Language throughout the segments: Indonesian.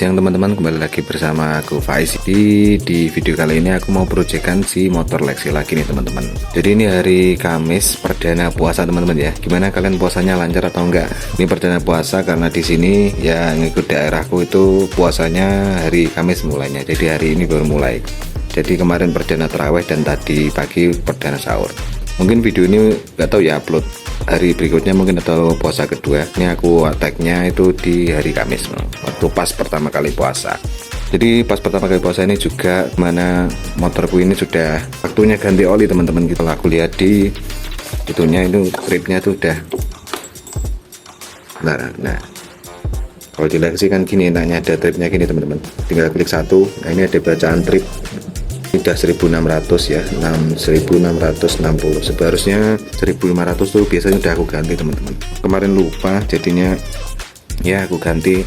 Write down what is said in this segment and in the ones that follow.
siang teman-teman, kembali lagi bersama aku Faiz. Di video kali ini aku mau proyekan si motor Lexi lagi nih teman-teman. Jadi ini hari Kamis perdana puasa teman-teman ya. Gimana kalian puasanya, lancar atau enggak? Ini perdana puasa karena di sini ya ngikut daerahku itu puasanya hari Kamis mulainya. Jadi hari ini baru mulai. Jadi kemarin perdana tarawih dan tadi pagi perdana sahur. Mungkin video ini nggak tahu ya upload hari berikutnya mungkin atau puasa kedua. Ini aku tag-nya itu di hari Kamis waktu pas pertama kali puasa. Jadi pas pertama kali puasa ini juga mana motorku ini sudah waktunya ganti oli teman-teman. Gitu aku lihat di itunya itu tripnya itu udah nah kalau di Lexi kan gini, enaknya ada tripnya gini teman-teman, tinggal klik satu. Nah ini ada bacaan trip, ini udah 1600 ya, 1660. Seharusnya 1500 tuh biasanya udah aku ganti teman-teman. Kemarin lupa jadinya ya aku ganti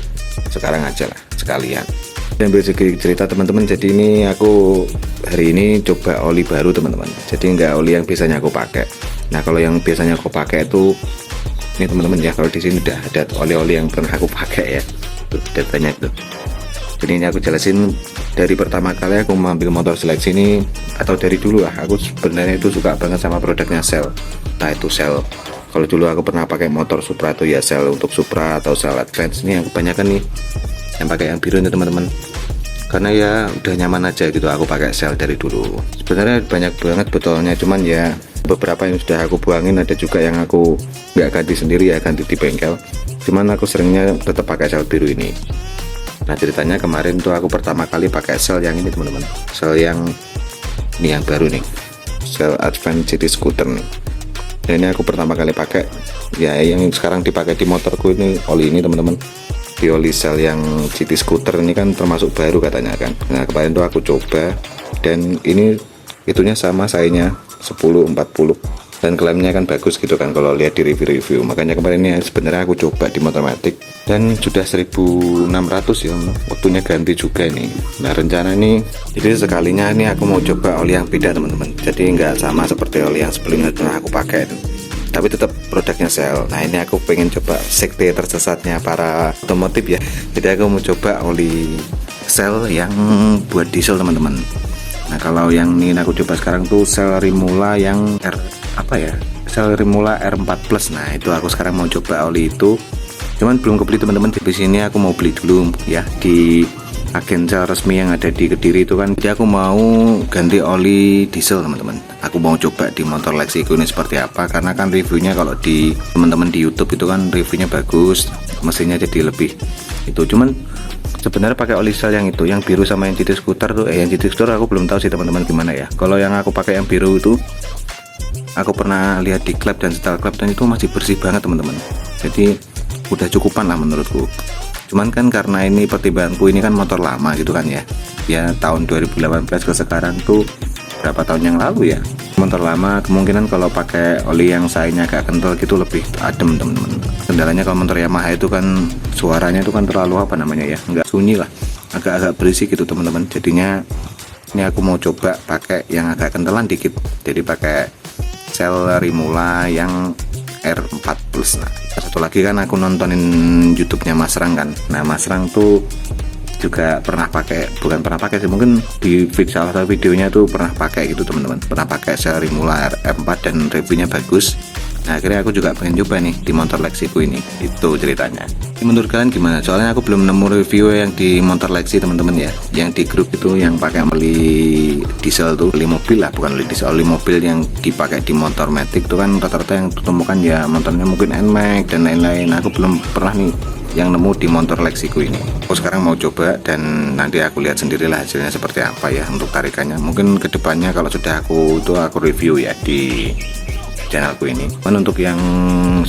sekarang aja lah sekalian. Dan berikut cerita teman-teman, jadi ini aku hari ini coba oli baru teman-teman. Jadi enggak oli yang biasanya aku pakai. Nah kalau yang biasanya aku pakai itu ini teman-teman ya, kalau di sini udah ada oli-oli yang pernah aku pakai ya, tuh udah banyak tuh. Jadi ini aku jelasin dari pertama kali aku mengambil motor Lexi ini, atau dari dulu lah, aku sebenarnya itu suka banget sama produknya Shell. Nah itu Shell, kalau dulu aku pernah pakai motor Supra tuh ya Shell untuk Supra atau Shell Advance. Ini yang kebanyakan nih yang pakai yang biru ini teman-teman, karena ya udah nyaman aja gitu. Aku pakai Shell dari dulu. Sebenarnya banyak banget botolnya, cuman ya beberapa yang sudah aku buangin, ada juga yang aku nggak ganti sendiri ya, ganti di bengkel. Cuman aku seringnya tetap pakai Shell biru ini. Nah ceritanya kemarin tuh aku pertama kali pakai Shell yang ini teman-teman, Shell yang ini yang baru nih, Shell Advance City Scooter nih. Dan ini aku pertama kali pakai ya, yang sekarang dipakai di motorku ini oli ini teman-teman, di oli Shell yang City Scooter ini kan termasuk baru katanya kan. Nah kemarin tuh aku coba dan ini itunya sama sayanya 1040 dan klaimnya kan bagus gitu kan kalau lihat di review-review. Makanya kemarin ini sebenarnya aku coba di Motormatic dan sudah 1600 ya, waktunya ganti juga nih. Nah rencana nih, jadi sekalinya ini aku mau coba oli yang beda teman-teman. Jadi nggak sama seperti oli yang sebelumnya pernah aku pakai itu, tapi tetap produknya Shell. Nah ini aku pengen coba sekte tersesatnya para otomotif ya. Jadi aku mau coba oli Shell yang buat diesel teman-teman. Nah kalau yang ini aku coba sekarang tuh Shell Rimula yang Shell Rimula R4 Plus. Nah itu aku sekarang mau coba oli itu, cuman belum kebeli teman-teman. Di sini aku mau beli dulu ya di agen Shell resmi yang ada di Kediri itu kan. Jadi aku mau ganti oli diesel teman-teman. Aku mau coba di motor Lexi ini seperti apa, karena kan reviewnya kalau di teman-teman di YouTube itu kan reviewnya bagus, mesinnya jadi lebih itu. Cuman sebenarnya pakai oli Shell yang itu, yang biru sama yang City Scooter tuh, yang City Scooter aku belum tahu sih teman-teman gimana ya. Kalau yang aku pakai yang biru itu, aku pernah lihat di klep dan setel klep dan itu masih bersih banget teman-teman. Jadi udah cukupan lah menurutku. Cuman kan karena ini pertimbanganku ini kan motor lama gitu kan ya. Ya tahun 2018 ke sekarang tuh berapa tahun yang lalu ya. Motor lama kemungkinan kalau pakai oli yang sayanya agak kental gitu lebih adem teman-teman. Kendalanya kalau motor Yamaha itu kan suaranya itu kan terlalu ya, nggak sunyi lah, agak-agak berisik gitu teman-teman. Jadinya ini aku mau coba pakai yang agak kentalan dikit, jadi pakai Shell Rimula yang R4 Plus. Nah satu lagi kan aku nontonin YouTube-nya Mas Rang kan. Nah Mas Rang tuh juga pernah pakai, bukan pernah pakai sih, mungkin di salah satu videonya tuh pernah pakai gitu teman-teman, pernah pakai Shell Rimula R4 dan reviewnya bagus. Nah akhirnya aku juga pengen coba nih di motor Lexiku ini, itu ceritanya. Menurut kalian gimana? Soalnya aku belum nemu review yang di motor Lexi teman-teman ya, yang di grup itu yang pakai oli diesel tuh, oli mobil lah, bukan oli diesel, oli mobil yang dipakai di Motormatic tuh kan rata-rata yang ditemukan ya motornya mungkin NMAX dan lain-lain. Aku belum pernah nih yang nemu di motor Lexiku ini. Aku sekarang mau coba dan nanti aku lihat sendirilah hasilnya seperti apa ya untuk tarikannya. Mungkin kedepannya kalau sudah aku review ya di channelku ini. Dan untuk yang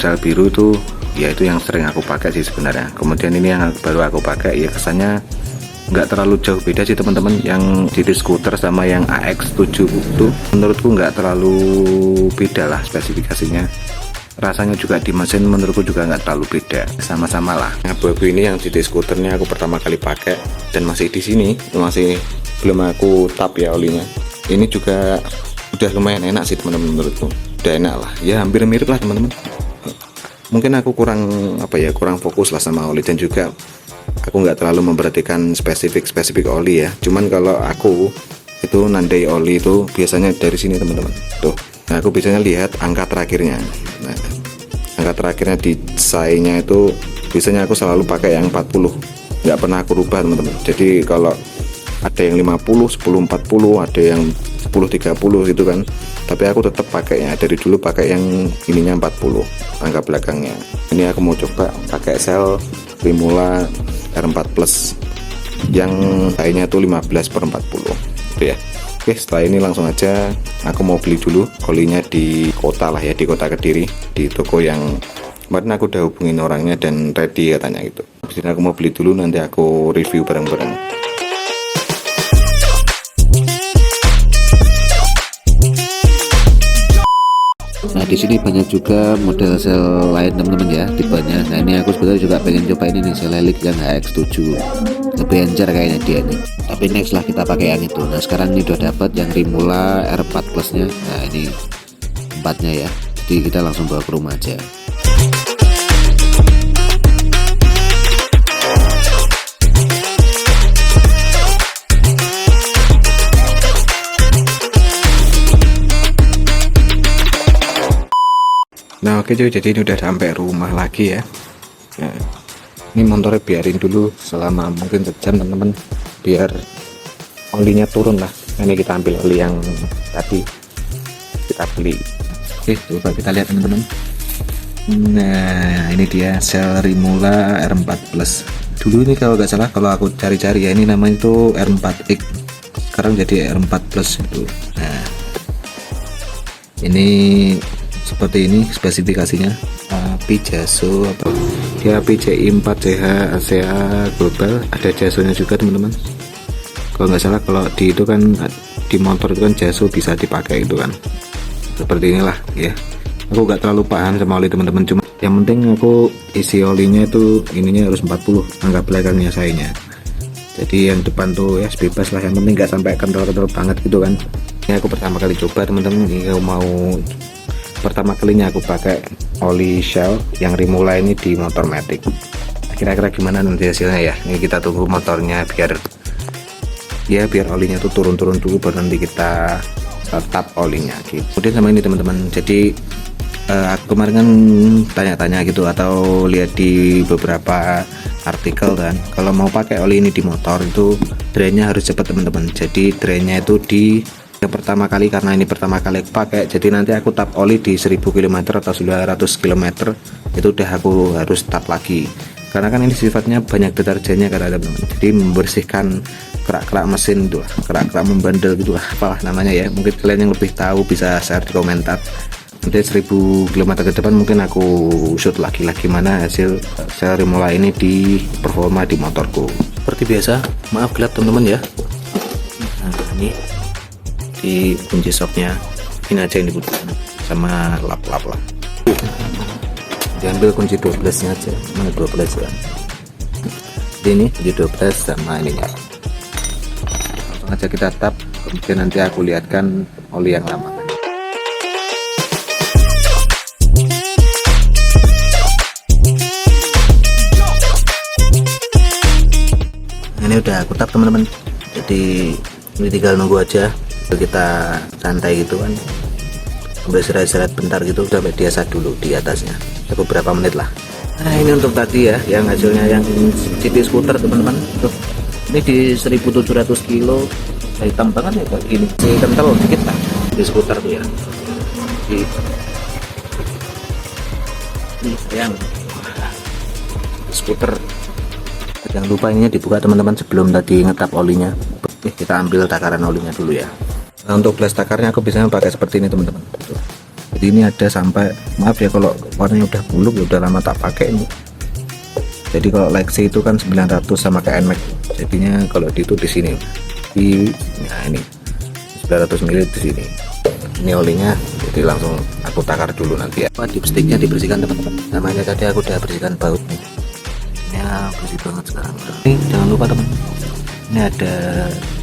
Shell biru itu ya itu yang sering aku pakai sih sebenarnya. Kemudian ini yang baru aku pakai ya, kesannya nggak terlalu jauh beda sih teman-teman. Yang City Scooter sama yang AX7 itu menurutku nggak terlalu beda lah spesifikasinya. Rasanya juga di mesin menurutku juga nggak terlalu beda, sama-sama lah. Yang abu-abu ini yang City Scooternya aku pertama kali pakai dan masih di sini, masih belum aku tap ya olinya. Ini juga udah lumayan enak sih teman-teman menurutku. Udah enak lah, ya hampir mirip lah teman-teman. Mungkin aku kurang kurang fokus lah sama oli, dan juga aku nggak terlalu memperhatikan spesifik oli ya. Cuman kalau aku itu nandai oli itu biasanya dari sini teman-teman tuh. Nah, aku biasanya lihat angka terakhirnya. Nah, angka terakhirnya di say-nya itu biasanya aku selalu pakai yang 40, nggak pernah aku rubah teman-teman. Jadi kalau ada yang 50, 10, 40, ada yang 10, 30 gitu kan, tapi aku tetap pakainya dari dulu pakai yang ininya 40 angka belakangnya. Ini aku mau coba pakai sel Rimula R4 Plus yang say-nya itu 15/40 gitu ya. Oke, setelah ini langsung aja aku mau beli dulu olinya di kota lah ya, di kota Kediri, di toko yang kemarin aku udah hubungin orangnya dan ready katanya gitu. Habis ini aku mau beli dulu, nanti aku review bareng-bareng. Nah, di sini banyak juga model sel lain teman-teman ya, tipenya. Nah, ini aku sebenarnya juga pengen coba ini nih, sel Helix yang HX7. Lebih encer kayaknya dia nih. Tapi next lah kita pakai yang itu. Nah, sekarang ini udah dapat yang Rimula R4 Plus-nya. Nah, ini tempatnya ya. Jadi kita langsung bawa ke rumah aja. Nah oke cuy, jadi ini udah sampai rumah lagi ya. Nah, ini motornya biarin dulu selama mungkin sejam teman-teman, biar olinya turun lah. Ini kita ambil oli yang tadi kita beli. Oke, coba kita lihat teman-teman. Nah ini dia sel Rimula R4 Plus. Dulu ini kalau nggak salah, kalau aku cari-cari ya, ini namanya itu R4X, sekarang jadi R4 Plus itu. Nah ini seperti ini spesifikasinya. Pijaso atau dia PCI 4CH ACA global, ada jasonya juga teman-teman. Kalau nggak salah kalau di itu kan di motor itu kan jaso bisa dipakai itu kan, seperti inilah ya. Aku nggak terlalu paham sama oli teman-teman, cuma yang penting aku isi olinya itu ininya harus 40 angka belakangnya sayanya. Jadi yang depan tuh ya bebas lah, yang penting nggak sampai kental-kental banget gitu kan. Ini aku pertama kali coba teman-teman, ini aku mau pertama kalinya aku pakai oli Shell yang Rimula ini di motor Matic. Kira-kira gimana nanti hasilnya ya. Ini kita tunggu motornya biar olinya tuh turun-turun dulu, baru nanti kita tap olinya gitu. Kemudian sama ini teman-teman, jadi aku kemarin kan tanya-tanya gitu atau lihat di beberapa artikel kan, kalau mau pakai oli ini di motor itu drainnya harus cepat teman-teman. Jadi drainnya itu di yang pertama kali, karena ini pertama kali aku pakai, jadi nanti aku tap oli di 1000 km atau 900 km itu udah aku harus tap lagi, karena kan ini sifatnya banyak deterjennya kan teman-teman. Jadi membersihkan kerak-kerak mesin itu, kerak-kerak membandel gitu lah, apalah namanya ya. Mungkin kalian yang lebih tahu bisa share di komentar. Nanti 1000 km ke depan mungkin aku shoot lagi gimana hasil sel Rimula ini di performa di motorku. Seperti biasa, maaf gelap teman-teman ya. Nah ini di kunci shocknya ini aja yang dibutuhkan, sama lap-lap lah. Diambil kunci 12 nya aja, mana 12 kan. Ini kunci 12 sama ininya. Langsung aja kita tap, kemudian nanti aku lihatkan oli yang lama. Ini udah aku tap teman-teman, jadi ini tinggal nunggu aja. Kita santai gitu kan, sampai istirahat bentar gitu, sampai dia sat dulu di atasnya beberapa menit lah. Nah ini untuk tadi ya, yang hasilnya yang city scooter teman-teman. Tuh, ini di 1700 kilo, hitam banget ya kayak gini, masih kental dikit lah di scooter tuh ya. Ini yang skuter. Jangan lupa ininya dibuka teman-teman sebelum tadi ngetap olinya. Kita ambil takaran olinya dulu ya. Nah, untuk gelas takarnya aku biasanya pakai seperti ini teman-teman. Jadi ini ada sampai, maaf ya kalau warnanya udah buluk ya udah lama tak pakai ini. Jadi kalau Lexi itu kan 900 sama kayak NMAX. Jadinya kalau di sini. Nah ini 900 ml di sini. Ini olinya, jadi langsung aku takar dulu nanti ya. Dipsticknya dibersihkan teman-teman. Namanya tadi aku udah bersihkan bautnya. Ini bersih banget sekarang. Ini jangan lupa teman. Ini ada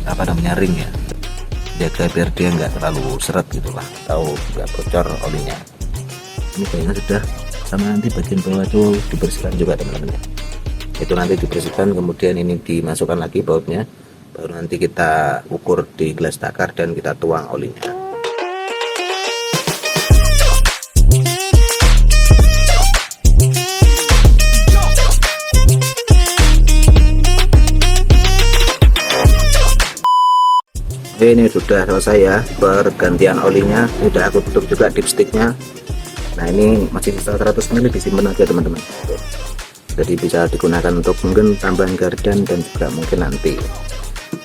apa namanya ring ya, jaga biar dia nggak terlalu seret gitulah, atau nggak bocor olinya. Ini kayaknya sudah, sama nanti bagian bawah tuh dibersihkan juga teman-teman. Itu nanti dibersihkan, kemudian ini dimasukkan lagi bautnya, baru nanti kita ukur di gelas takar dan kita tuang olinya. Oke, ini sudah selesai ya pergantian olinya, sudah aku tutup juga dipsticknya. Nah, ini masih sisa 100 ml, disimpan aja teman-teman, jadi bisa digunakan untuk mungkin tambahan gardan dan juga mungkin nanti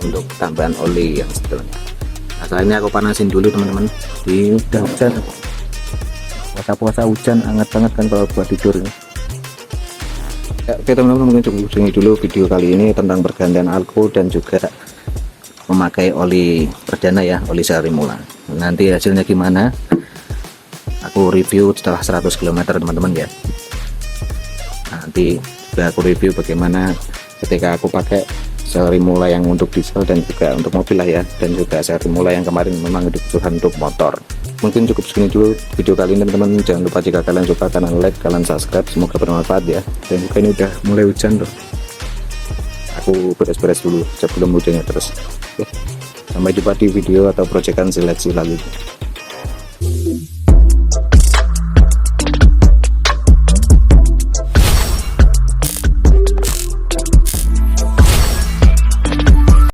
untuk tambahan oli yang setelahnya. Nah, setelah ini aku panasin dulu teman-teman. Di udah hujan, puasa-puasa hujan hangat banget kan kalau buat tidur ini. Ya, oke teman-teman, mungkin cukup segini dulu video kali ini tentang pergantian alko dan juga memakai oli perdana ya, oli Sarimula. Nanti hasilnya gimana aku review setelah 100 km teman-teman ya. Nanti juga aku review bagaimana ketika aku pakai Sarimula yang untuk diesel dan juga untuk mobil lah ya, dan juga Sarimula yang kemarin memang dibutuhkan untuk motor. Mungkin cukup segini dulu video kali ini teman-teman. Jangan lupa jika kalian suka kalian like, kalian subscribe, semoga bermanfaat ya. Dan juga ini udah mulai hujan loh, aku beres-beres dulu sebelum hujannya terus. Oke, sampai jumpa di video atau proyekan seleksi lalu.